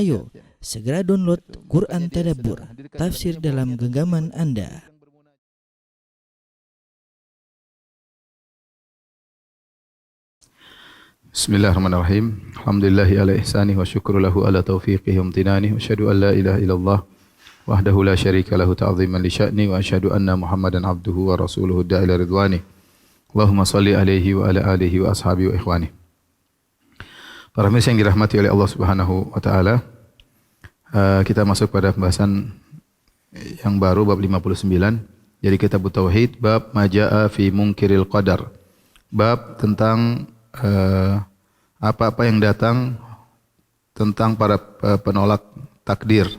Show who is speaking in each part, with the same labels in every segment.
Speaker 1: Ayo, segera download Quran Tadabbur, tafsir dalam genggaman Anda.
Speaker 2: Bismillahirrahmanirrahim. Alhamdulillahi ala ihsanih wa syukru lahu ala taufiqihi wa amtinanih. Wa asyhadu an la ilaha illallah wahdahu la syarika lahu ta'ziman li sya'ni wa asyhadu anna Muhammadan abduhu wa rasuluhu da'ila ridwani. Allahumma salli alaihi wa ala alihi wa ashabihi wa ikhwani. Para pemirsa yang dirahmati oleh Allah Subhanahu wa taala, kita masuk pada pembahasan yang baru bab 59 dari kitab Tauhid, bab majaa fi munkiril qadar. Bab tentang apa-apa yang datang tentang para penolak takdir,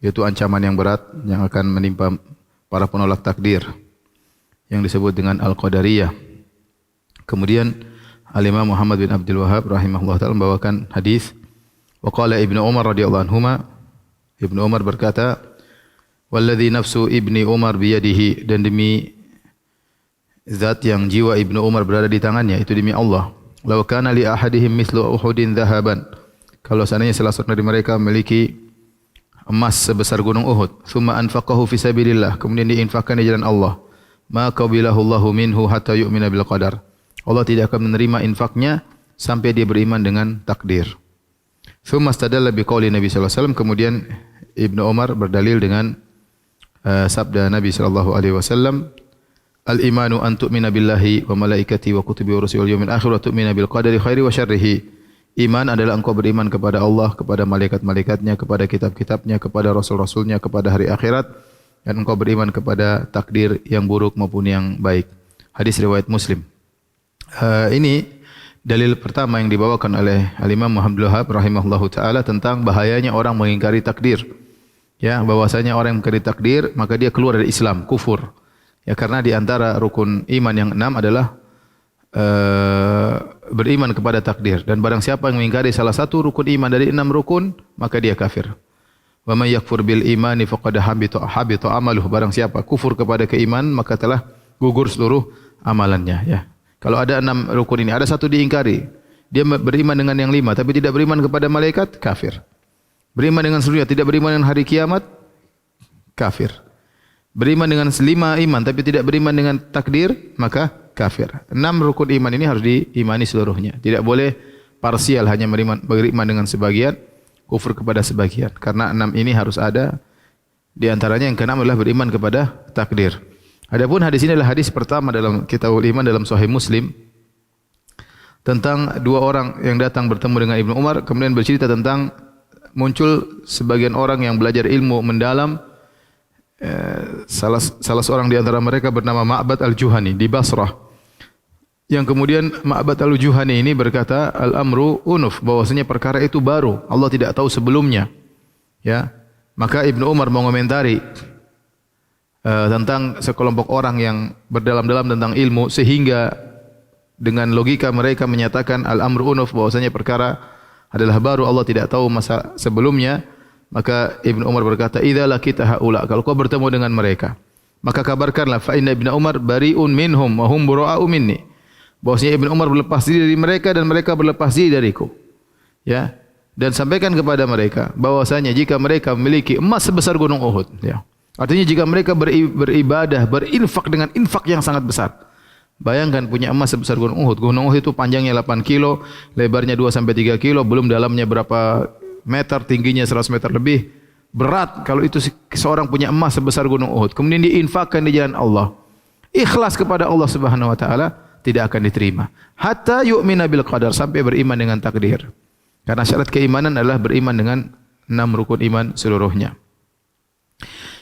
Speaker 2: yaitu ancaman yang berat yang akan menimpa para penolak takdir yang disebut dengan Al-Qadariyah. Kemudian Al-Imam Muhammad bin Abdul Wahhab rahimahullah ta'ala membawakan hadis, wa qala Ibnu Umar radhiyallahu anhuma, Ibnu Umar berkata, walladzi nafsu Ibni Umar biyadihi, dan demi zat yang jiwa Ibnu Umar berada di tangannya, itu demi Allah. Law kana li ahadihim mithlu Uhudin dhahaban, kalau seandainya salah seorang dari mereka memiliki emas sebesar gunung Uhud, thumma anfaqahu fi sabilillah, kemudian diinfakkan di jalan Allah, ma qabilahu Allahu minhu hatta yu'mina bil qadar, Allah tidak akan menerima infaknya sampai dia beriman dengan takdir. Thumma istadalla biqauli Nabi sallallahu alaihi wasallam, kemudian Ibnu Umar berdalil dengan sabda Nabi sallallahu alaihi wasallam, al-imanu an tu'mina billahi wa malaikatihi wa kutubihi wa rusulihi wal yawmil akhir wa tu'mina bil qadari khairi wa syarrihi. Iman adalah engkau beriman kepada Allah, kepada malaikat-malaikatnya, kepada kitab-kitabnya, kepada rasul-rasulnya, kepada hari akhirat, dan engkau beriman kepada takdir yang buruk maupun yang baik. Hadis riwayat Muslim. Ini dalil pertama yang dibawakan oleh Al-Imam Muhammad Wahhab rahimahullahu taala tentang bahayanya orang mengingkari takdir. Ya, bahwasanya orang yang mengingkari takdir maka dia keluar dari Islam, kufur. Ya, karena di antara rukun iman yang 6 adalah beriman kepada takdir, dan barang siapa yang mengingkari salah satu rukun iman dari 6 rukun maka dia kafir. Wa may yakfur bil imani faqad habita amaluhu, barang siapa kufur kepada keimanan maka telah gugur seluruh amalannya. Ya. Kalau ada 6 rukun ini, ada satu diingkari, dia beriman dengan yang 5 tapi tidak beriman kepada malaikat, kafir. Beriman dengan seluruhnya, tidak beriman dengan hari kiamat, kafir. Beriman dengan 5 iman tapi tidak beriman dengan takdir, maka kafir. 6 rukun iman ini harus diimani seluruhnya. Tidak boleh parsial, hanya beriman dengan sebagian, kufur kepada sebagian. Karena 6 ini harus ada. Di antaranya yang ke-6 adalah beriman kepada takdir. Adapun hadis ini adalah hadis pertama dalam Kitabul Iman dalam Sahih Muslim tentang 2 orang yang datang bertemu dengan Ibnu Umar, kemudian bercerita tentang muncul sebagian orang yang belajar ilmu mendalam. Salah seorang di antara mereka bernama Ma'bad al-Juhani di Basrah, yang kemudian Ma'bad al-Juhani ini berkata, al-amru unuf, bahwasanya perkara itu baru, Allah tidak tahu sebelumnya. Ya, maka Ibnu Umar mengomentari tentang sekelompok orang yang berdalam-dalam tentang ilmu, sehingga dengan logika mereka menyatakan al-amru unuf, bahwasanya perkara adalah baru, Allah tidak tahu masa sebelumnya. Maka Ibnu Umar berkata, idza laqita haula, kalau kau bertemu dengan mereka maka kabarkanlah, fa inna Ibnu Umar bari'un minhum wa hum bura'u minni, bahwasanya Ibnu Umar berlepas diri dari mereka dan mereka berlepas diri dariku. Ya, dan sampaikan kepada mereka bahwasanya jika mereka memiliki emas sebesar gunung Uhud, ya, artinya jika mereka beribadah, berinfak dengan infak yang sangat besar. Bayangkan punya emas sebesar gunung Uhud. Gunung Uhud itu panjangnya 8 kilo, lebarnya 2 sampai 3 kilo, belum dalamnya berapa meter, tingginya 100 meter lebih. Berat kalau itu seorang punya emas sebesar gunung Uhud, kemudian diinfakkan di jalan Allah, ikhlas kepada Allah Subhanahu wa taala, tidak akan diterima. Hatta yu'mina bil qadar, sampai beriman dengan takdir. Karena syarat keimanan adalah beriman dengan 6 rukun iman seluruhnya.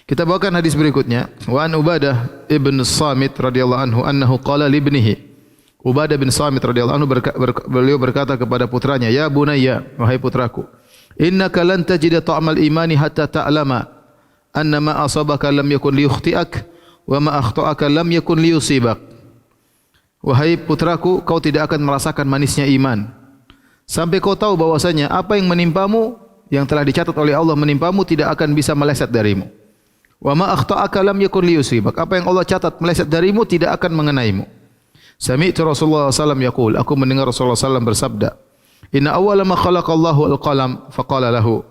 Speaker 2: Kita bawakan hadis berikutnya. Wa an Ubadah ibn Samit radhiyallahu anhu annahu qala li ibnihi. Ubadah bin Samit radhiyallahu anhu beliau berkata kepada putranya, ya bunayya, wahai putraku, innaka lan tajida ta'mal imani hatta ta'lama anna ma asabaka lam yakun liyukhti'ak wa ma akhta'aka lam yakun liyusibak. Wahai putraku, kau tidak akan merasakan manisnya iman sampai kau tahu bahwasanya apa yang menimpamu, yang telah dicatat oleh Allah menimpamu, tidak akan bisa meleset darimu. Wa ma akhta'aka lam yakun liyusibak, apa yang Allah catat meleset darimu tidak akan mengenaimu. Sami'tu Rasulullah sallallahu alaihi wasallam yaqul, aku mendengar Rasulullah sallallahu alaihi wasallam bersabda, inna awwala ma khalaqallahu al-qalam faqala lahu,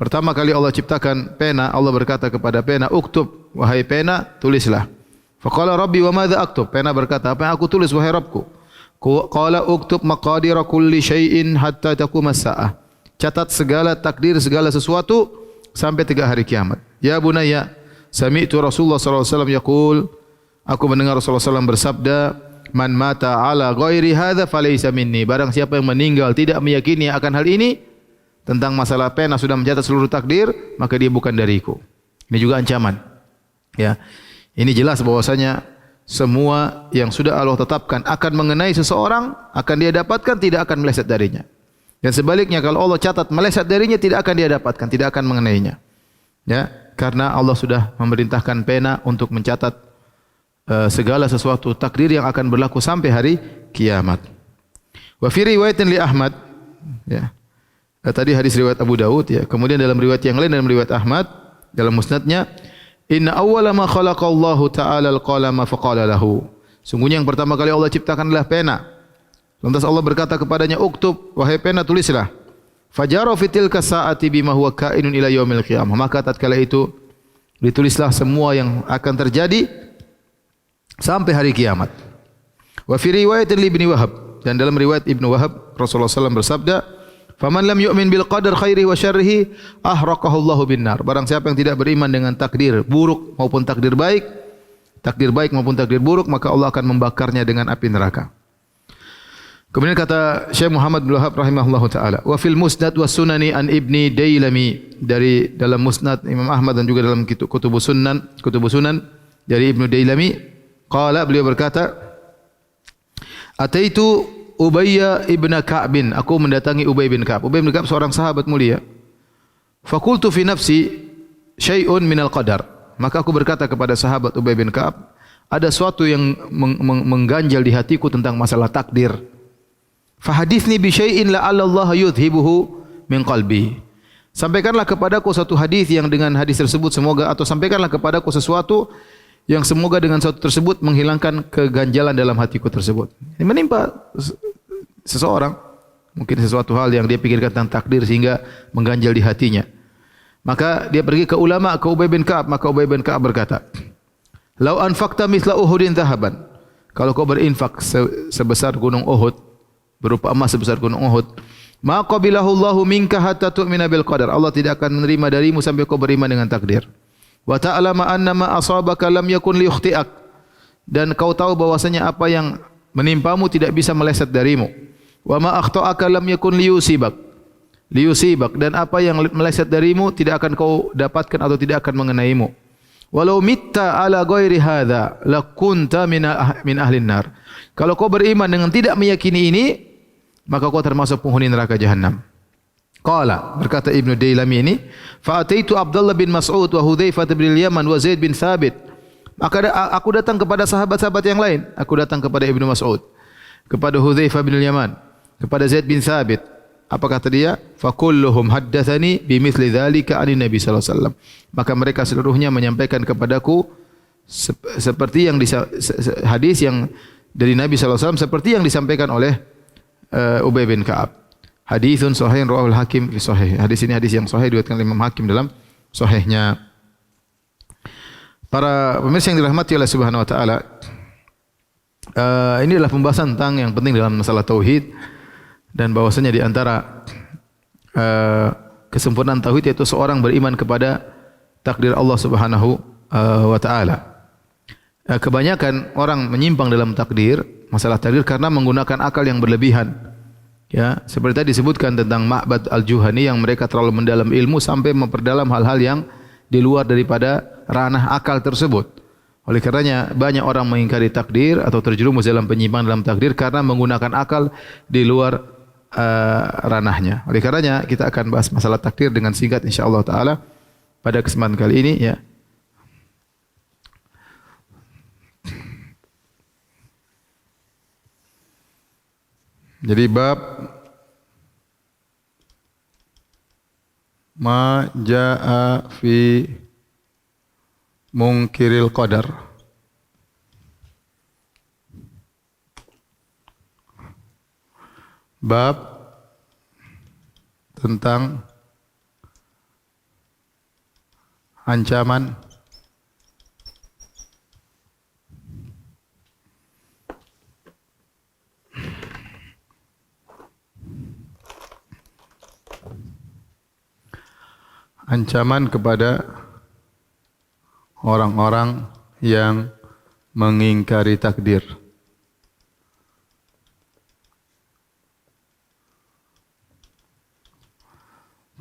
Speaker 2: Pertama kali Allah ciptakan pena, Allah berkata kepada pena, "Uktub, wahai pena, tulislah." Faqala Rabbi wa madza aktub? Pena berkata, "Apa yang aku tulis wahai Rabbku?" Qala uktub maqadira kulli syai'in hatta taquma as-saah. Catat segala takdir segala sesuatu sampai 3 hari kiamat. Ya bunayya, sami'tu Rasulullah sallallahu alaihi wasallam yaqul, aku mendengar Rasulullah SAW bersabda, "Man mata ala ghairi hadza falaysa minni." Barang siapa yang meninggal tidak meyakini akan hal ini, tentang masalah pena sudah mencatat seluruh takdir, maka dia bukan dariku. Ini juga ancaman. Ya. Ini jelas bahwasanya semua yang sudah Allah tetapkan akan mengenai seseorang, akan dia dapatkan, tidak akan meleset darinya. Dan sebaliknya kalau Allah catat meleset darinya, tidak akan dia dapatkan, tidak akan mengenainya. Ya, karena Allah sudah memerintahkan pena untuk mencatat segala sesuatu takdir yang akan berlaku sampai hari kiamat. Wa fi riwayatin li Ahmad, ya. Tadi hadis riwayat Abu Daud, ya. Kemudian dalam riwayat yang lain dalam riwayat Ahmad dalam musnadnya, inna awwala ma khalaqallahu ta'ala al-qalama faqala lahu. Sungguhnya yang pertama kali Allah ciptakan adalah pena. Lantas Allah berkata kepadanya, "Uktub, wahai pena, tulislah." Fajara fi tilka sa'ati bima huwa kainun ila yaumil qiyamah. Maka tatkala itu ditulislah semua yang akan terjadi sampai hari kiamat. Wa fi riwayat Ibnu Wahab, dan dalam riwayat Ibnu Wahab Rasulullah SAW bersabda, "Faman lam yu'min bil qadar khairihi wa syarrihi ahraqahu Allahu bin nar." Barang siapa yang tidak beriman dengan takdir buruk maupun takdir baik maupun takdir buruk, maka Allah akan membakarnya dengan api neraka. Kemudian kata Syekh Muhammad bin Wahab rahimahullahu taala, "Wa fil musnad was sunani an Ibni Dailami." Dari dalam musnad Imam Ahmad dan juga dalam kutubus sunan dari Ibnu Dailami, qala, beliau berkata, "Ataitu Ubayy ibn Ka'bin." Aku mendatangi Ubay bin Ka'ab. Ubay bin Ka'ab seorang sahabat mulia. Fakultu fi nafsi syai'un minal qadar. Maka aku berkata kepada sahabat Ubay bin Ka'ab, ada sesuatu yang mengganjal di hatiku tentang masalah takdir. Fahadithni bi syai'in la'alla Allah yudhibuhu min qalbi. Sampaikanlah kepadaku satu hadis yang dengan hadis tersebut sampaikanlah kepadaku sesuatu yang semoga dengan sesuatu tersebut menghilangkan keganjalan dalam hatiku tersebut. Ini menimpa seseorang, mungkin sesuatu hal yang dia pikirkan tentang takdir sehingga mengganjal di hatinya. Maka dia pergi ke ulama, ke Ubay bin Ka'ab. Maka Ubay bin Ka'ab berkata, "Lau anfaqta mithla Uhudin dhahaban." Kalau kau berinfak sebesar gunung Uhud, berupa emas sebesar gunung Uhud, "Ma qabilahu Allahu minka hatta tu'mina bil qadar." Allah tidak akan menerima darimu sampai kau beriman dengan takdir. "Wa ta'lama anna ma asabaka lam yakun liyukhti'ak." Dan kau tahu bahwasanya apa yang menimpamu tidak bisa meleset darimu. "Wa ma akhta'aka lam yakun liyusibak." Dan apa yang meleset darimu tidak akan kau dapatkan atau tidak akan mengenaimu. "Walau mitta ala ghairi hadza lakunta min ahlin nar." Kalau kau beriman dengan tidak meyakini ini, maka kau termasuk penghuni neraka jahanam. Qala, berkata Ibnu Dailami ini, "Fa ataitu Abdullah bin Mas'ud wa Hudzaifah bin Yaman wa Zaid bin Thabit." Maka aku datang kepada sahabat-sahabat yang lain. Aku datang kepada Ibnu Mas'ud, kepada Hudzaifah bin Yaman, kepada Zaid bin Thabit. Apa kata dia? "Fa kulluhum haddatsani bimithli dzalika 'ani Nabi sallallahu alaihi wasallam." Maka mereka seluruhnya menyampaikan kepadaku seperti yang hadis yang dari Nabi sallallahu alaihi wasallam seperti yang disampaikan oleh Ubay bin Ka'ab. Haditsun sahih rawahul Hakim fi sahih. Hadis ini hadis yang sahih diriwayatkan oleh Imam Hakim dalam sahihnya. Para pemirsa yang dirahmati oleh Subhanahu wa taala, ini adalah pembahasan tentang yang penting dalam masalah tauhid, dan bahwasanya di antara kesempurnaan tauhid yaitu seorang beriman kepada takdir Allah Subhanahu wa taala. Kebanyakan orang menyimpang dalam masalah takdir karena menggunakan akal yang berlebihan. Ya, seperti tadi disebutkan tentang Ma'bad Al-Juhani yang mereka terlalu mendalam ilmu sampai memperdalam hal-hal yang di luar daripada ranah akal tersebut. Oleh karenanya banyak orang mengingkari takdir atau terjerumus dalam penyimpangan dalam takdir karena menggunakan akal di luar ranahnya. Oleh karenanya kita akan bahas masalah takdir dengan singkat insyaallah taala pada kesempatan kali ini, ya. Jadi bab ma jaa fi munkiril qadar. Bab tentang ancaman kepada orang-orang yang mengingkari takdir.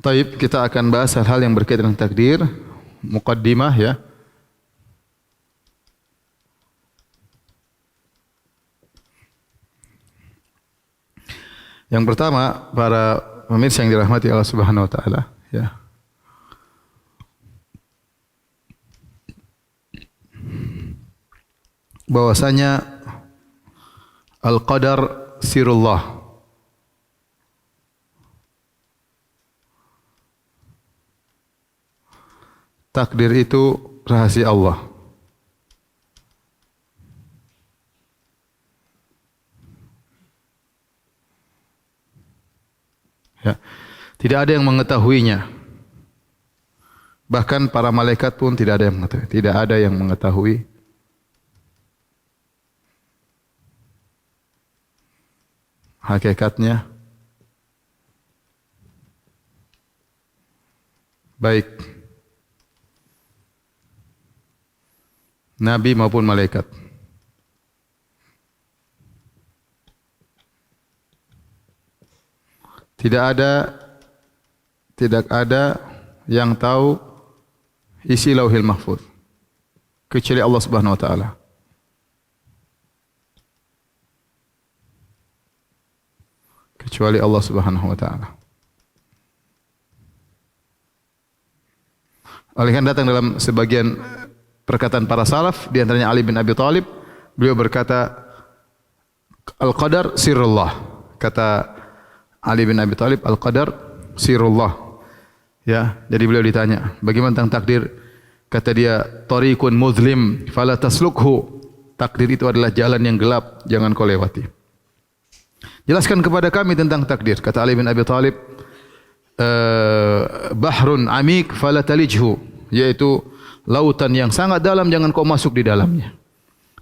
Speaker 2: Taib, kita akan bahas hal-hal yang berkaitan dengan takdir, muqaddimah ya. Yang pertama, para pemirsa yang dirahmati Allah Subhanahu wa taala, ya. Bahwasanya al-qadar sirullah. Takdir itu rahasia Allah. Ya. Tidak ada yang mengetahuinya. Bahkan para malaikat pun tidak ada yang mengetahui. Tidak ada yang mengetahui hakikatnya, baik nabi maupun malaikat. Tidak ada yang tahu isi Lauhil Mahfuz kecuali Allah Subhanahu wa taala. Kecuali Allah Subhanahu wa taala. Oleh karena datang dalam sebagian perkataan para salaf, di antaranya Ali bin Abi Thalib, beliau berkata, al-qadar sirrullah. Kata Ali bin Abi Thalib, al-qadar sirrullah. Ya, jadi beliau ditanya, bagaimana tentang takdir? Kata dia, tariqun muzlim fala taslukhu. Takdir itu adalah jalan yang gelap, jangan kau lewati. Jelaskan kepada kami tentang takdir. Kata Ali bin Abi Thalib, bahrun amik fala talijhu, yaitu lautan yang sangat dalam, jangan kau masuk di dalamnya.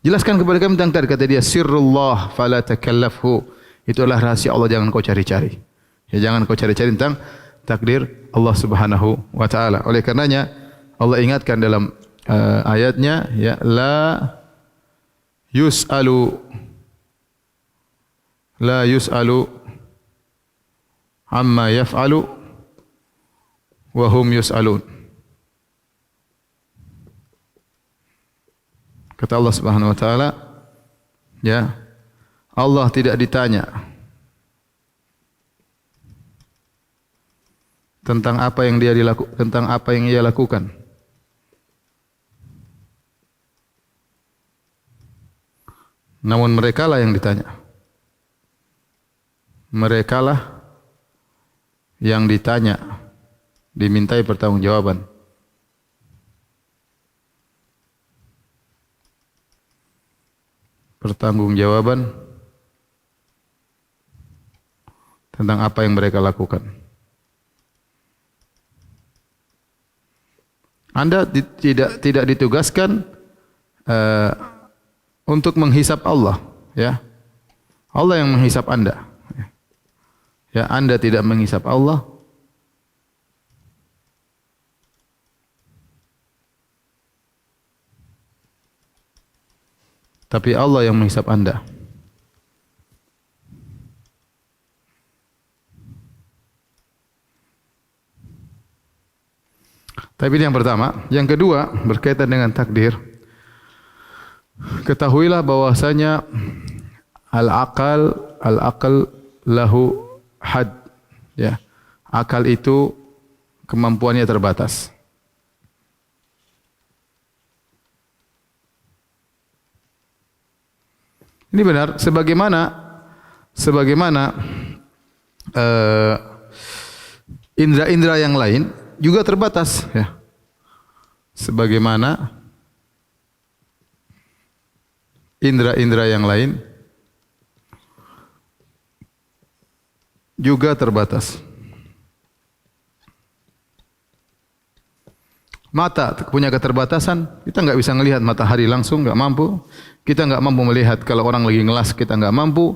Speaker 2: Jelaskan kepada kami tentang takdir. Kata dia, sirrullah fala takallafhu, itu adalah rahasia Allah, jangan kau cari-cari. Ya, jangan kau cari-cari tentang takdir Allah Subhanahu wa taala. Oleh karenanya Allah ingatkan dalam ayatnya, ya, la yus'alu amma yaf'alu wa hum yus'alun. Kata Allah Subhanahu wa taala, ya, Allah tidak ditanya tentang apa yang ia lakukan. Namun merekalah yang ditanya. Merekalah yang ditanya, dimintai pertanggungjawaban. Pertanggungjawaban tentang apa yang mereka lakukan. Anda tidak ditugaskan untuk menghisap Allah, ya. Allah yang menghisap Anda. Ya, Anda tidak menghisap Allah. Tapi Allah yang menghisap Anda. Tapi ini yang pertama. Yang kedua, berkaitan dengan takdir. Ketahuilah bahwasanya al-aqal lahu had, ya. Akal itu kemampuannya terbatas. Ini benar, sebagaimana indra-indra yang lain juga terbatas, ya. Sebagaimana indra-indra yang lain juga terbatas. Mata punya keterbatasan, kita nggak bisa melihat matahari langsung, nggak mampu. Kita nggak mampu melihat kalau orang lagi ngelas, kita nggak mampu.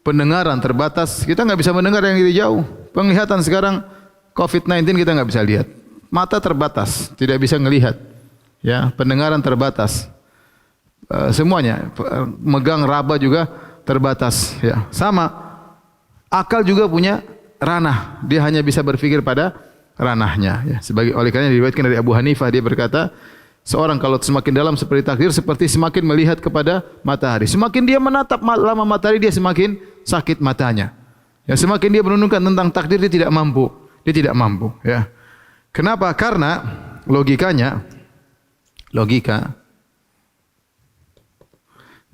Speaker 2: Pendengaran terbatas, kita nggak bisa mendengar yang dari jauh. Penglihatan sekarang COVID-19 kita nggak bisa lihat. Mata terbatas, tidak bisa melihat. Ya, pendengaran terbatas. Semuanya, megang raba juga terbatas. Ya, sama. Akal juga punya ranah, dia hanya bisa berpikir pada ranahnya. Ya, oleh karena diriwayatkan dari Abu Hanifah, dia berkata, seorang kalau semakin dalam seperti takdir, seperti semakin melihat kepada matahari. Semakin dia menatap lama matahari, dia semakin sakit matanya. Ya, semakin dia merenungkan tentang takdir, dia tidak mampu. Dia tidak mampu. Ya. Kenapa? Karena logika,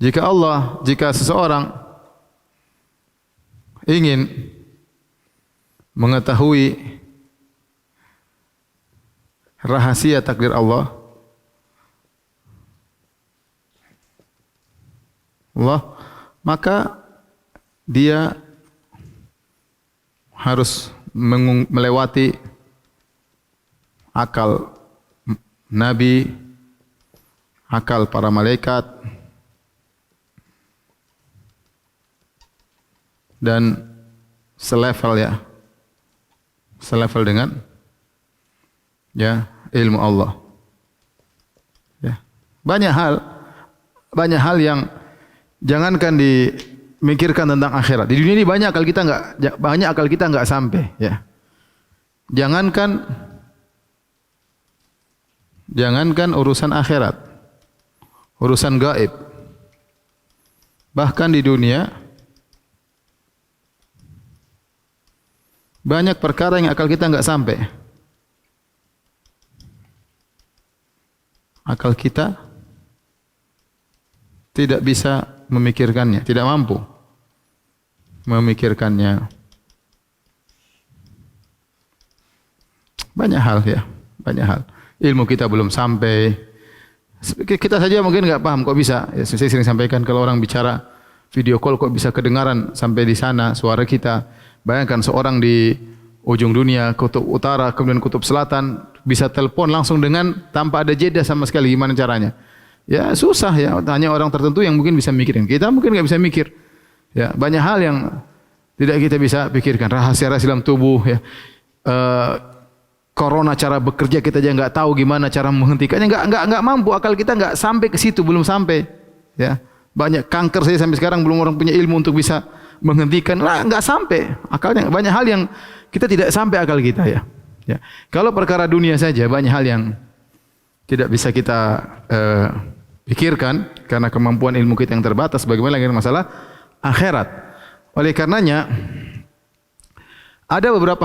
Speaker 2: jika seseorang ingin mengetahui rahasia takdir Allah, maka dia harus melewati akal Nabi, akal para malaikat, dan selevel dengan ilmu Allah. Ya. Banyak hal yang jangankan dimikirkan tentang akhirat. Di dunia ini banyak akal kita nggak sampai. Ya. Jangankan urusan akhirat, urusan gaib. Bahkan di dunia banyak perkara yang akal kita nggak sampai. Akal kita tidak bisa memikirkannya, tidak mampu memikirkannya. Banyak hal. Ilmu kita belum sampai. Kita saja mungkin nggak paham kok bisa. Ya, saya sering sampaikan kalau orang bicara video call kok bisa kedengaran sampai di sana suara kita. Bayangkan seorang di ujung dunia, kutub utara, kemudian kutub selatan, bisa telepon langsung tanpa ada jeda sama sekali. Gimana caranya? Ya susah ya, hanya orang tertentu yang mungkin bisa mikirin. Kita mungkin nggak bisa mikir. Ya, banyak hal yang tidak kita bisa pikirkan. Rahasia-rahasia dalam tubuh, ya. Corona cara bekerja kita aja nggak tahu gimana cara menghentikannya, nggak mampu, akal kita nggak sampai ke situ, belum sampai. Ya, banyak kanker saya sampai sekarang belum orang punya ilmu untuk bisa menghentikan, nggak sampai akalnya. Banyak hal yang kita tidak sampai akal kita, ya. Ya. Kalau perkara dunia saja banyak hal yang tidak bisa kita pikirkan karena kemampuan ilmu kita yang terbatas. Bagaimana lagi masalah akhirat? Oleh karenanya ada beberapa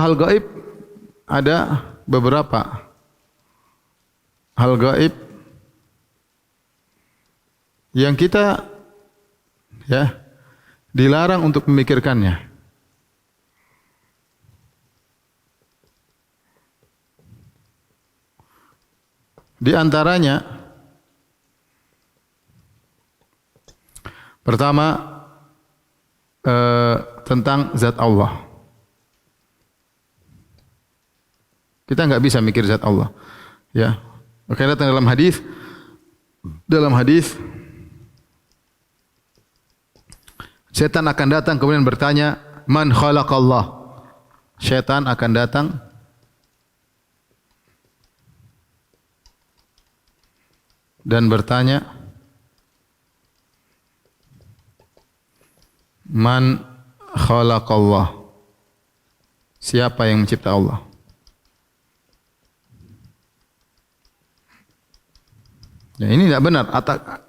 Speaker 2: hal gaib, yang kita dilarang untuk memikirkannya. Di antaranya pertama tentang zat Allah. Kita nggak bisa mikir zat Allah. Ya. Makanya datang dalam hadis setan akan datang kemudian bertanya, "Man khalaqallah?" Setan akan datang dan bertanya, "Man khalaqallah?" Siapa yang mencipta Allah? Ya, ini tidak benar.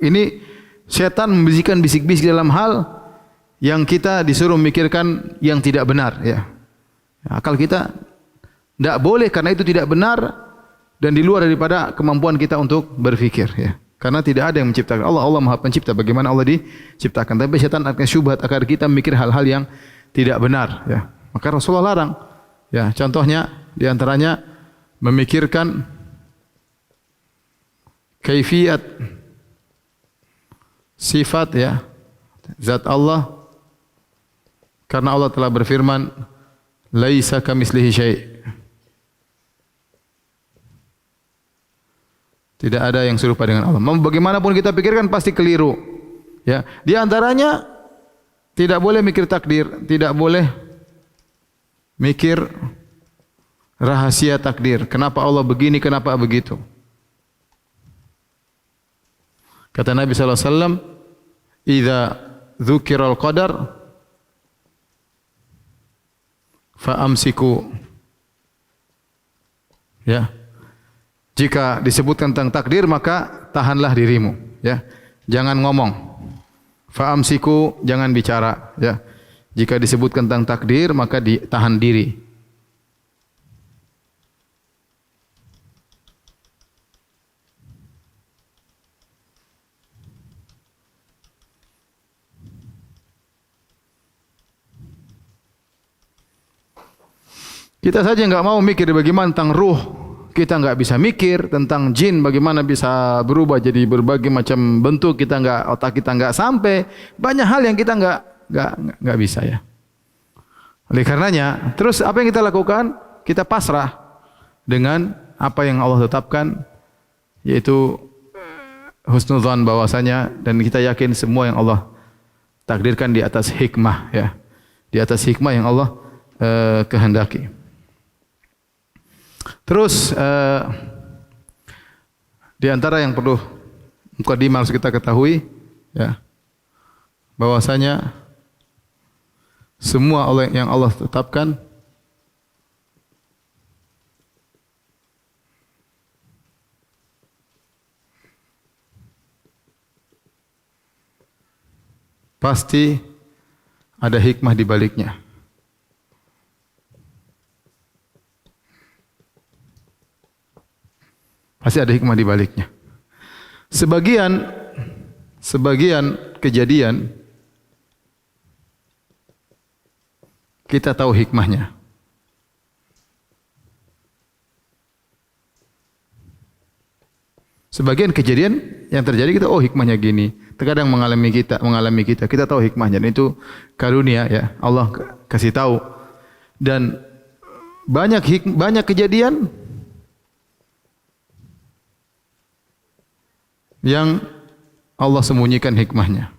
Speaker 2: Ini setan membisikkan bisik-bisik dalam hal yang kita disuruh memikirkan yang tidak benar. Ya. Akal kita tidak boleh karena itu tidak benar dan di luar daripada kemampuan kita untuk berfikir. Ya. Karena tidak ada yang menciptakan Allah. Allah Maha Pencipta. Bagaimana Allah diciptakan? Tapi setan akan syubhat agar kita mikir hal-hal yang tidak benar. Ya. Maka Rasulullah larang. Ya, contohnya diantaranya memikirkan kaifiyat sifat zat Allah, karena Allah telah berfirman laisa kamitslihi syai'. Tidak ada yang serupa dengan Allah. Bagaimanapun kita pikirkan pasti keliru. Ya, di antaranya tidak boleh mikir takdir, tidak boleh mikir rahasia takdir. Kenapa Allah begini, kenapa begitu? Kata Nabi sallallahu alaihi wasallam, "Idza dzukiral qadar fa amsiku." Ya. Jika disebutkan tentang takdir maka tahanlah dirimu, ya. Jangan ngomong. Fa amsiku, jangan bicara, ya. Jika disebutkan tentang takdir maka ditahan diri. Kita saja enggak mau mikir bagaimana tentang ruh. Kita enggak bisa mikir tentang jin, bagaimana bisa berubah jadi berbagai macam bentuk. Kita enggak, otak kita enggak sampai. Banyak hal yang kita enggak bisa, ya. Oleh karenanya, terus apa yang kita lakukan? Kita pasrah dengan apa yang Allah tetapkan, yaitu husnudzan bahwasanya, dan kita yakin semua yang Allah takdirkan di atas hikmah, ya. Di atas hikmah yang Allah kehendaki. Terus di antara yang perlu mukadimah harus kita ketahui, ya, bahwasanya semua yang Allah tetapkan pasti ada hikmah di baliknya. Pasti ada hikmah di baliknya. Sebagian kejadian kita tahu hikmahnya. Sebagian kejadian yang terjadi kita, oh hikmahnya gini. Terkadang mengalami kita tahu hikmahnya. Dan itu karunia, ya. Allah kasih tahu. Dan banyak kejadian yang Allah sembunyikan hikmahnya.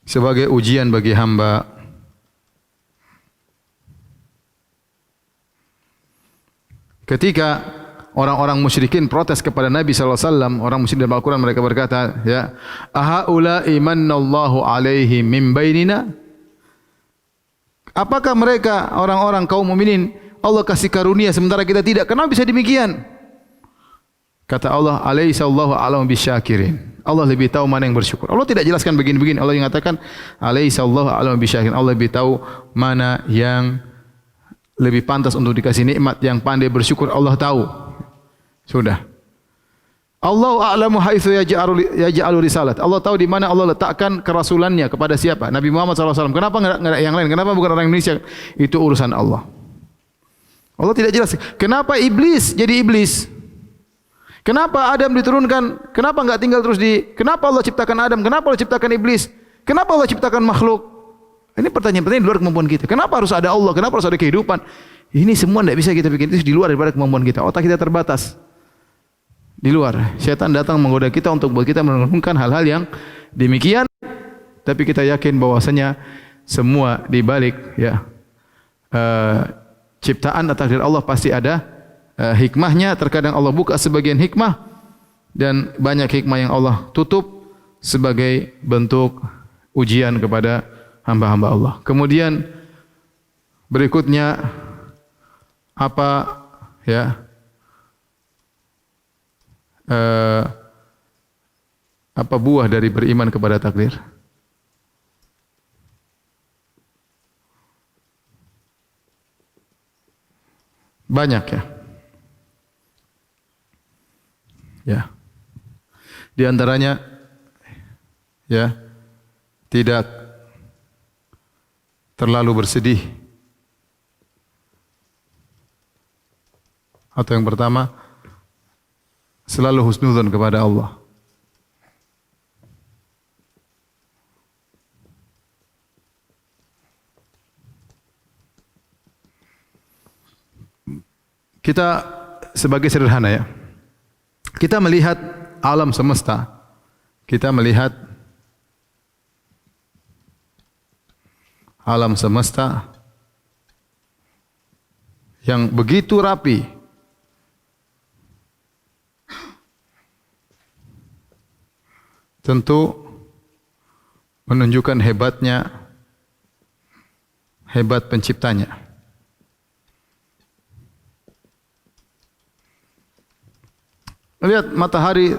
Speaker 2: Sebagai ujian bagi hamba. Ketika orang-orang musyrikin protes kepada Nabi sallallahu alaihi wasallam, orang musyrik dalam Al-Qur'an mereka berkata, ya, ahaula imanallahu alaihi min bainina? Apakah mereka orang-orang kaum mukminin Allah kasih karunia sementara kita tidak? Kenapa bisa demikian? Kata Allah, alaihissallahu a'lamu bisyakirin. Allah lebih tahu mana yang bersyukur. Allah tidak jelaskan begini-begini. Allah mengatakan, alaihissallahu a'lamu bisyakirin. Allah lebih tahu mana yang lebih pantas untuk dikasih nikmat, yang pandai bersyukur. Allah tahu. Sudah. Allahu a'lamu haitsu yaj'alu risalat. Allah tahu di mana Allah letakkan kerasulannya kepada siapa? Nabi Muhammad SAW. Kenapa enggak yang lain? Kenapa bukan orang Indonesia? Itu urusan Allah. Allah tidak jelas. Kenapa iblis jadi iblis? Kenapa Adam diturunkan? Kenapa enggak tinggal terus kenapa Allah ciptakan Adam? Kenapa Allah ciptakan iblis? Kenapa Allah ciptakan makhluk? Ini pertanyaan-pertanyaan di luar kemampuan kita. Kenapa harus ada Allah? Kenapa harus ada kehidupan? Ini semua tidak bisa kita bikin. Itu di luar daripada kemampuan kita. Otak kita terbatas. Di luar, syaitan datang menggoda kita untuk buat kita merenungkan hal-hal yang demikian, tapi kita yakin bahwasanya semua di balik, ya, ciptaan atau takdir Allah pasti ada hikmahnya. Terkadang Allah buka sebagian hikmah dan banyak hikmah yang Allah tutup sebagai bentuk ujian kepada hamba-hamba Allah. Kemudian berikutnya apa, ya? Apa buah dari beriman kepada takdir? Banyak, ya. Ya. Di antaranya, ya, tidak terlalu bersedih. Atau yang pertama, selalu husnudzon kepada Allah. kita sebagai sederhana ya. Kita melihat alam semesta. Kita melihat alam semesta yang begitu rapi. Tentu menunjukkan hebat penciptanya. Lihat matahari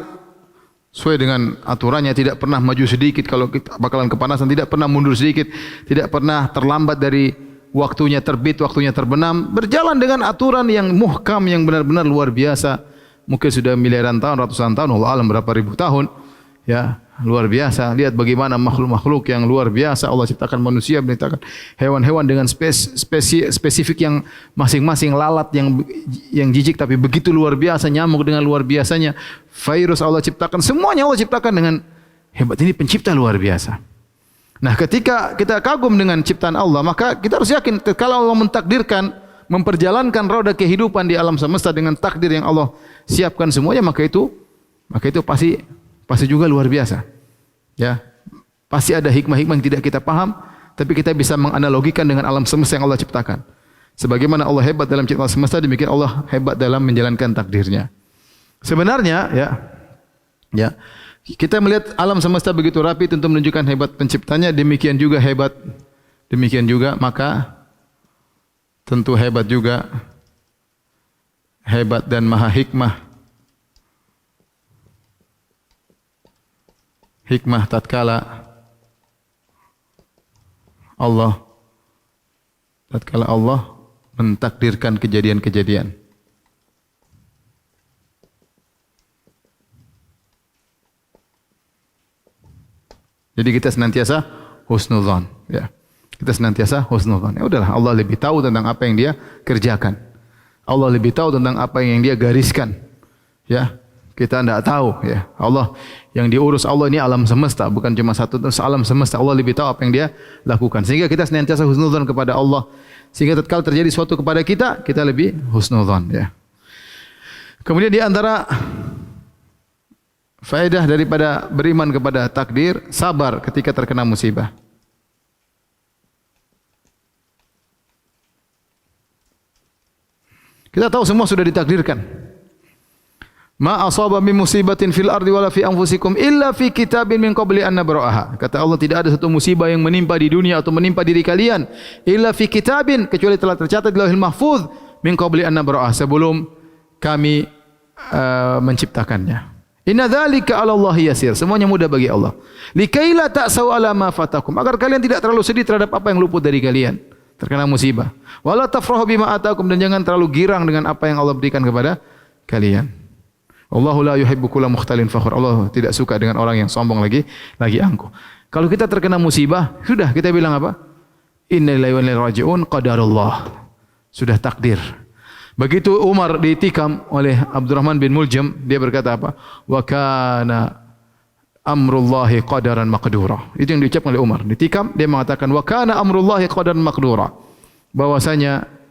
Speaker 2: sesuai dengan aturannya, tidak pernah maju sedikit kalau kita bakalan kepanasan, tidak pernah mundur sedikit, tidak pernah terlambat dari waktunya terbit, waktunya terbenam, berjalan dengan aturan yang muhkam, yang benar-benar luar biasa. Mungkin sudah miliaran tahun, ratusan tahun, Allah alam berapa ribu tahun. Ya, luar biasa. Lihat bagaimana makhluk-makhluk yang luar biasa. Allah ciptakan manusia, menciptakan hewan-hewan dengan spesifik yang masing-masing, lalat yang jijik tapi begitu luar biasa, nyamuk dengan luar biasanya, virus Allah ciptakan, semuanya Allah ciptakan dengan hebat. Ini pencipta luar biasa. Nah, ketika kita kagum dengan ciptaan Allah, maka kita harus yakin kalau Allah mentakdirkan memperjalankan roda kehidupan di alam semesta dengan takdir yang Allah siapkan semuanya, maka itu pasti juga luar biasa. Ya, pasti ada hikmah-hikmah yang tidak kita paham, tapi kita bisa menganalogikan dengan alam semesta yang Allah ciptakan. Sebagaimana Allah hebat dalam ciptaan semesta, demikian Allah hebat dalam menjalankan takdirnya. Sebenarnya, ya, kita melihat alam semesta begitu rapi tentu menunjukkan hebat penciptanya. Demikian juga maka tentu hebat juga, hebat dan maha hikmah tatkala Allah mentakdirkan kejadian-kejadian. Jadi kita senantiasa husnuzan, ya. Kita senantiasa husnuzan. Ya udahlah, Allah lebih tahu tentang apa yang Dia kerjakan. Allah lebih tahu tentang apa yang Dia gariskan. Ya. Kita tidak tahu, ya. Allah yang diurus Allah ini alam semesta, bukan cuma satu alam semesta. Allah lebih tahu apa yang Dia lakukan. Sehingga kita senantiasa husnuzan kepada Allah. Sehingga tatkala terjadi sesuatu kepada kita, kita lebih husnuzan, ya. Kemudian di antara faedah daripada beriman kepada takdir, sabar ketika terkena musibah. Kita tahu semua sudah ditakdirkan. Ma asaba min musibatin fil ardi wala fi anfusikum illa fi kitabin min qabli an nabra'aha. Kata Allah, tidak ada satu musibah yang menimpa di dunia atau menimpa diri kalian illa fi kitabin, kecuali telah tercatat di Lauhul Mahfuz, min qabli an nabra'aha, sebelum kami menciptakannya. Inna dzalika 'ala Allah yasir. Semuanya mudah bagi Allah. Likaila ta'sau 'ala ma fatakum. Agar kalian tidak terlalu sedih terhadap apa yang luput dari kalian terkena musibah. Wala tafrahu bima atakum, dan jangan terlalu girang dengan apa yang Allah berikan kepada kalian. Allahu la yuhibbu kulla mukhtalin fakhur. Allah tidak suka dengan orang yang sombong lagi angkuh. Kalau kita terkena musibah, sudah kita bilang apa? Inna lillahi wa inna ilaihi raji'un, qadarullah. Sudah takdir. Begitu Umar ditikam oleh Abdurrahman bin Muljam, dia berkata apa? Wa kana amrullahi qadaran maqdura. Itu yang diucapkan oleh Umar. Ditikam, dia mengatakan wa kana amrullahi qadaran maqdura. Bahwasanya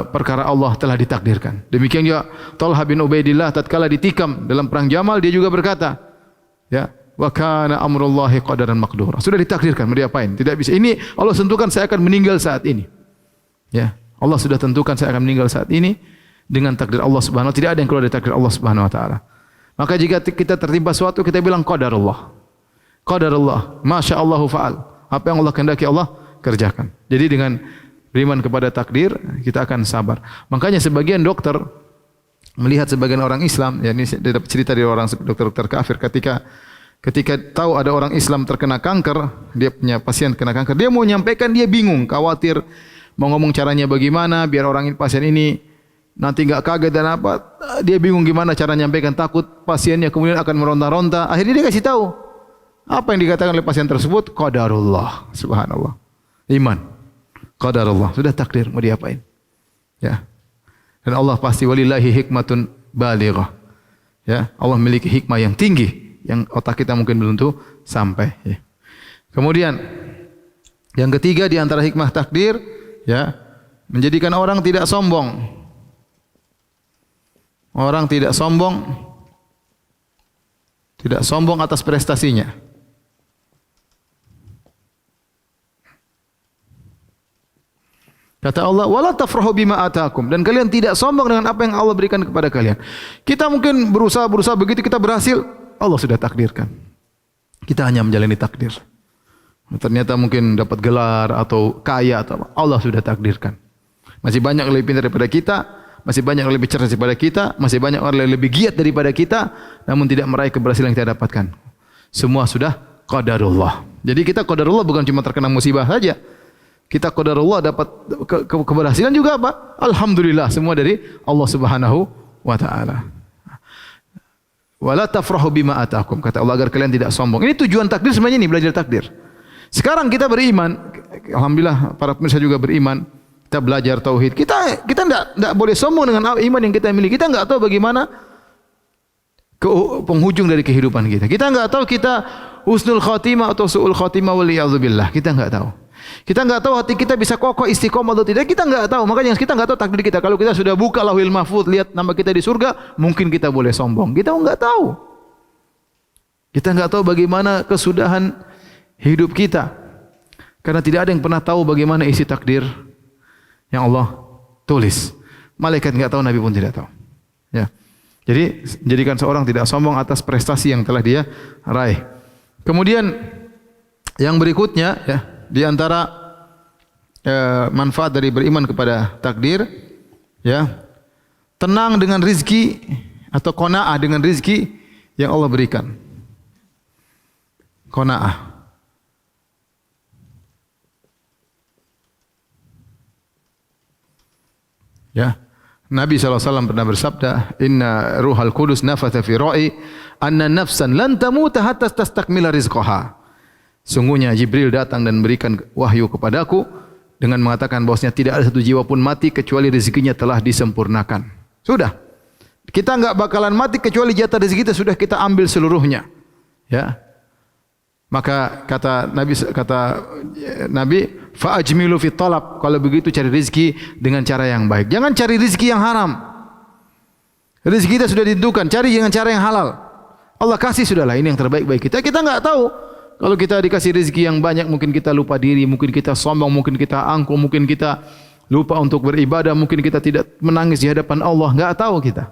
Speaker 2: perkara Allah telah ditakdirkan. Demikian juga Talha bin Ubaidillah tatkala ditikam dalam perang Jamal, dia juga berkata, ya, wa kana amrullahi qadaran maqdura. Sudah ditakdirkan, mau diapain? Tidak bisa. Ini Allah tentukan saya akan meninggal saat ini. Ya, Allah sudah tentukan saya akan meninggal saat ini dengan takdir Allah Subhanahu wa taala. Tidak ada yang keluar dari takdir Allah Subhanahu wa taala. Maka jika kita tertimpa suatu, kita bilang qadarullah. Qadarullah, masyaallahu fa'al. Apa yang Allah kehendaki Allah kerjakan. Jadi dengan beriman kepada takdir, kita akan sabar. Makanya sebagian dokter melihat sebagian orang Islam, ya ini dapat cerita dari orang dokter-dokter kafir, ketika tahu ada orang Islam terkena kanker, dia punya pasien kena kanker, dia mau menyampaikan, dia bingung, khawatir mau ngomong caranya bagaimana biar pasien ini nanti enggak kaget dan apa. Dia bingung gimana cara menyampaikan, takut pasiennya kemudian akan meronta-ronta. Akhirnya dia kasih tahu apa yang dikatakan oleh pasien tersebut, qadarullah. Subhanallah. Iman. Qadarullah, sudah takdir, mau diapain? Ya. Dan Allah pasti walillahi hikmatun balighah. Ya, Allah memiliki hikmah yang tinggi yang otak kita mungkin belum tuh sampai, ya. Kemudian yang ketiga di antara hikmah takdir, ya, menjadikan orang tidak sombong. Orang tidak sombong atas prestasinya. Kata Allah, "Wala tafrahu bima ataakum." Dan kalian tidak sombong dengan apa yang Allah berikan kepada kalian. Kita mungkin berusaha begitu kita berhasil, Allah sudah takdirkan. Kita hanya menjalani takdir. Ternyata mungkin dapat gelar atau kaya atau Allah sudah takdirkan. Masih banyak yang lebih pintar daripada kita, masih banyak yang lebih cerdas daripada kita, masih banyak orang yang lebih giat daripada kita, namun tidak meraih keberhasilan yang kita dapatkan. Semua sudah qadarullah. Jadi kita qadarullah bukan cuma terkena musibah saja. Kita qadarullah dapat keberhasilan juga apa? Alhamdulillah, semua dari Allah Subhanahu wa taala. Wala tafrahu bima ataakum, kata Allah, agar kalian tidak sombong. Ini tujuan takdir sebenarnya, ini belajar takdir. Sekarang kita beriman, alhamdulillah para pemirsa juga beriman. Kita belajar tauhid. Kita enggak boleh sombong dengan iman yang kita miliki. Kita enggak tahu bagaimana penghujung dari kehidupan kita. Kita enggak tahu kita husnul khatimah atau su'ul khatimah waliyadzubillah. Kita enggak tahu. Kita enggak tahu hati kita bisa kokoh istiqomah atau tidak. Kita enggak tahu. Makanya kita enggak tahu takdir kita. Kalau kita sudah buka Lauhil Mahfuz, lihat nama kita di surga, mungkin kita boleh sombong. Kita enggak tahu. Kita enggak tahu bagaimana kesudahan hidup kita. Karena tidak ada yang pernah tahu bagaimana isi takdir yang Allah tulis. Malaikat enggak tahu, Nabi pun tidak tahu. Ya. Jadi jadikan seorang tidak sombong atas prestasi yang telah dia raih. Kemudian yang berikutnya, ya, di antara manfaat dari beriman kepada takdir, ya, tenang dengan rizki atau qanaah dengan rizki yang Allah berikan. Qanaah. Ya, Nabi SAW pernah bersabda, "Inna ruhal qudus nafatha fi ra'i anna nafsan lan tamuta hatta tastakmila rizqaha." Sungguhnya Jibril datang dan memberikan wahyu kepadaku dengan mengatakan bahwasanya tidak ada satu jiwa pun mati kecuali rezekinya telah disempurnakan. Sudah. Kita enggak bakalan mati kecuali jatah rezeki kita sudah kita ambil seluruhnya. Ya. Maka kata Nabi, fa ajmilu fi talab. Kalau begitu cari rezeki dengan cara yang baik. Jangan cari rezeki yang haram. Rezeki kita sudah ditentukan, cari dengan cara yang halal. Allah kasih sudahlah, ini yang terbaik bagi kita. Kita enggak tahu. Kalau kita dikasih rezeki yang banyak, mungkin kita lupa diri, mungkin kita sombong, mungkin kita angkuh, mungkin kita lupa untuk beribadah, mungkin kita tidak menangis di hadapan Allah. Enggak tahu kita.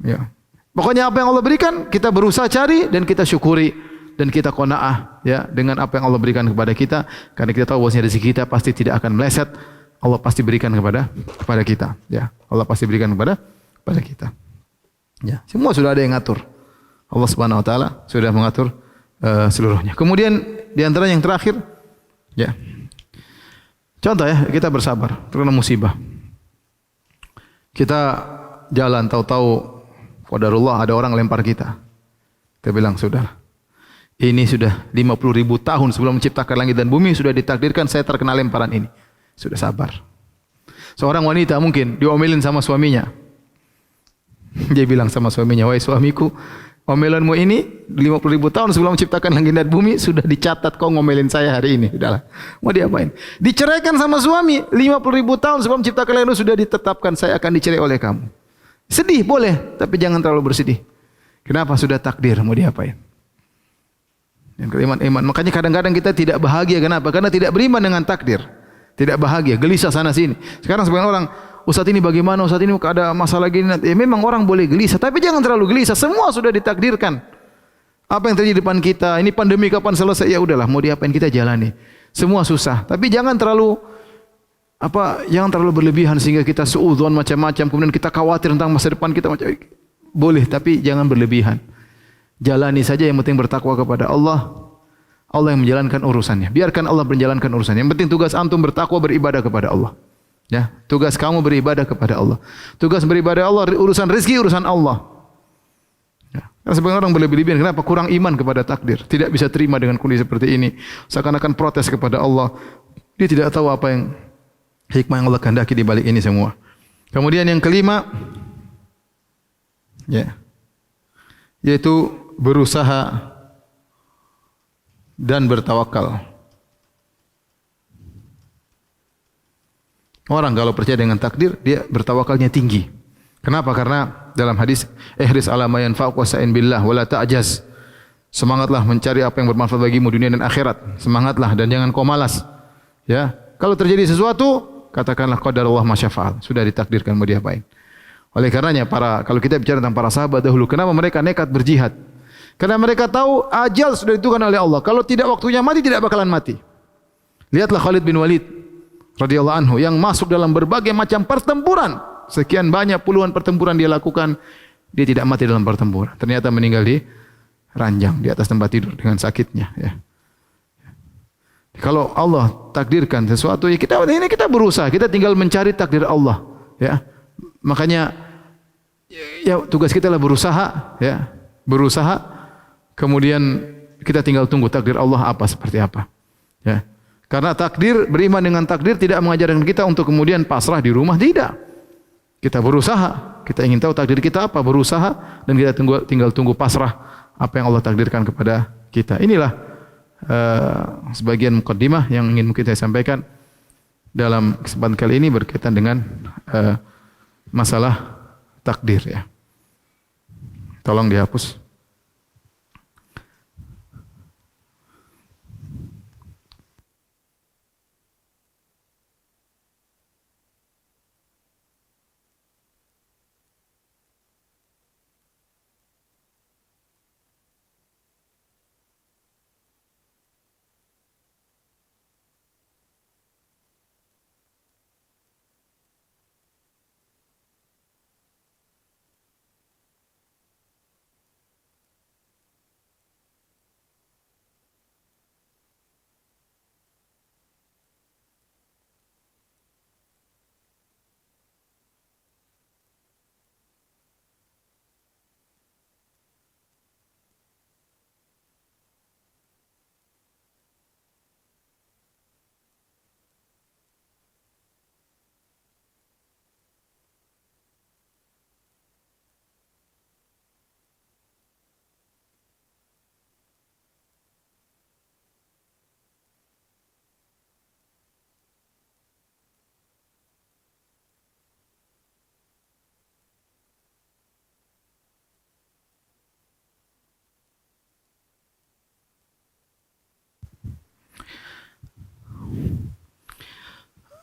Speaker 2: Ya. Pokoknya apa yang Allah berikan, kita berusaha cari dan kita syukuri. Dan kita qanaah, ya, dengan apa yang Allah berikan kepada kita, karena kita tahu bahwasanya rezeki kita pasti tidak akan meleset. Allah pasti berikan kepada kita, ya. Allah pasti berikan kepada kita. Ya, semua sudah ada yang ngatur. Allah Subhanahu wa taala sudah mengatur seluruhnya. Kemudian di antara yang terakhir, ya. Contoh, ya, kita bersabar terkena musibah. Kita jalan tahu-tahu qadarullah ada orang lempar kita. Kita bilang, "Sudah. Ini sudah 50.000 tahun sebelum menciptakan langit dan bumi sudah ditakdirkan saya terkena lemparan ini." Sudah sabar. Seorang wanita mungkin diomelin sama suaminya. Dia bilang sama suaminya, "Wahai suamiku, omelanmu ini 50.000 tahun sebelum menciptakan langit dan bumi sudah dicatat kau ngomelin saya hari ini." Sudahlah. Mau diapain? Diceraikan sama suami, 50.000 tahun sebelum menciptakan langit dan bumi sudah ditetapkan saya akan dicerai oleh kamu. Sedih boleh, tapi jangan terlalu bersedih. Kenapa? Sudah takdir, mau diapain? Yang keiman iman. Makanya kadang-kadang kita tidak bahagia. Kenapa? Karena tidak beriman dengan takdir. Tidak bahagia, gelisah sana sini. Sekarang sebagian orang, "Ustaz ini bagaimana? Ustaz ini ada masalah gini." Ya, memang orang boleh gelisah, tapi jangan terlalu gelisah. Semua sudah ditakdirkan. Apa yang terjadi di depan kita? Ini pandemi kapan selesai? Ya udahlah, mau diapain kita jalani. Semua susah, tapi jangan terlalu berlebihan sehingga kita suudzon macam-macam, kemudian kita khawatir tentang masa depan kita macam. Boleh, tapi jangan berlebihan. Jalani saja, yang penting bertakwa kepada Allah. Allah yang menjalankan urusannya. Biarkan Allah menjalankan urusannya. Yang penting tugas antum bertakwa, beribadah kepada Allah. Ya, tugas kamu beribadah kepada Allah. Tugas beribadah Allah, urusan rezeki urusan Allah. Ya. Karena sebagian orang berlebihan. Kenapa? Kurang iman kepada takdir. Tidak bisa terima dengan kondisi seperti ini. Seakan-akan protes kepada Allah. Dia tidak tahu apa yang hikmah yang Allah kehendaki di balik ini semua. Kemudian yang kelima, ya, yaitu berusaha dan bertawakal. Orang kalau percaya dengan takdir, dia bertawakalnya tinggi. Kenapa? Karena dalam hadis ihris ala ma yanfa'uk wasta'in billah wala ta'jaz. Semangatlah mencari apa yang bermanfaat bagimu dunia dan akhirat. Semangatlah dan jangan kau malas. Ya, kalau terjadi sesuatu, katakanlah qadarullah ma syafa'al. Sudah ditakdirkan mau diapain. Oleh karenanya kalau kita bicara tentang para sahabat dahulu, kenapa mereka nekat berjihad? Karena mereka tahu ajal sudah ditentukan oleh Allah. Kalau tidak waktunya mati, tidak bakalan mati. Lihatlah Khalid bin Walid radhiyallahu anhu yang masuk dalam berbagai macam pertempuran. Sekian banyak puluhan pertempuran dia lakukan, dia tidak mati dalam pertempuran. Ternyata meninggal di ranjang di atas tempat tidur dengan sakitnya. Ya. Kalau Allah takdirkan sesuatu, ya kita berusaha, kita tinggal mencari takdir Allah. Ya, makanya ya tugas kita lah berusaha, ya, berusaha. Kemudian kita tinggal tunggu takdir Allah apa seperti apa. Ya, karena beriman dengan takdir tidak mengajarkan kita untuk kemudian pasrah di rumah, tidak. Kita berusaha, kita ingin tahu takdir kita apa, berusaha dan kita tinggal tunggu pasrah apa yang Allah takdirkan kepada kita. Inilah sebagian mukaddimah yang ingin mungkin saya sampaikan dalam kesempatan kali ini berkaitan dengan masalah takdir ya. Tolong dihapus.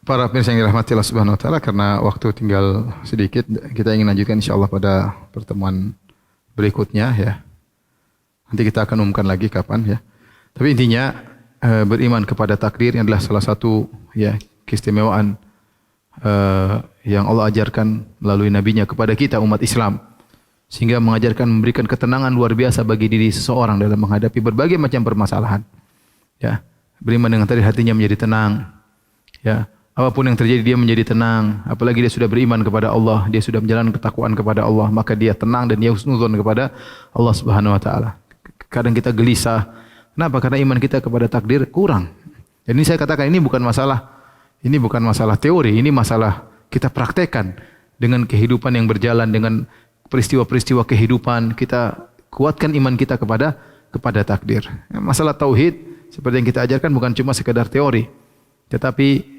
Speaker 2: Para pemirsa yang dirahmati Allah Subhanahu wa taala, karena waktu tinggal sedikit, kita ingin lanjutkan insyaallah pada pertemuan berikutnya ya. Nanti kita akan umumkan lagi kapan ya. Tapi intinya beriman kepada takdir yang adalah salah satu ya keistimewaan yang Allah ajarkan melalui nabinya kepada kita umat Islam, sehingga mengajarkan memberikan ketenangan luar biasa bagi diri seseorang dalam menghadapi berbagai macam permasalahan. Ya, beriman dengan takdir hatinya menjadi tenang. Ya, apapun yang terjadi dia menjadi tenang. Apalagi dia sudah beriman kepada Allah, dia sudah menjalankan ketakwaan kepada Allah, maka dia tenang dan dia husnudzon kepada Allah Subhanahu wa taala. Kadang kita gelisah. Kenapa? Karena iman kita kepada takdir kurang. Dan ini saya katakan ini bukan masalah teori, ini masalah kita praktekkan dengan kehidupan yang berjalan, dengan peristiwa-peristiwa kehidupan, kita kuatkan iman kita kepada takdir. Masalah tauhid seperti yang kita ajarkan bukan cuma sekedar teori, tetapi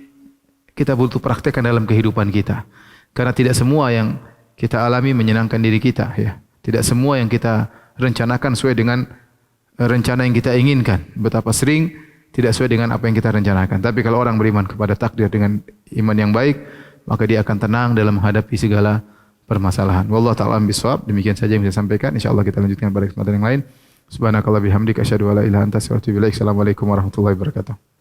Speaker 2: kita butuh praktekkan dalam kehidupan kita. Karena tidak semua yang kita alami menyenangkan diri kita ya. Tidak semua yang kita rencanakan sesuai dengan rencana yang kita inginkan. Betapa sering tidak sesuai dengan apa yang kita rencanakan. Tapi kalau orang beriman kepada takdir dengan iman yang baik, maka dia akan tenang dalam menghadapi segala permasalahan. Wallahu ta'ala bishawab. Demikian saja yang bisa saya sampaikan. Insyaallah kita lanjutkan pada kesempatan yang lain. Subhanakallah bihamdika asyhadu an la ilaha illa anta astaghfiruka wa atubu ilaik. Assalamualaikum warahmatullahi wabarakatuh.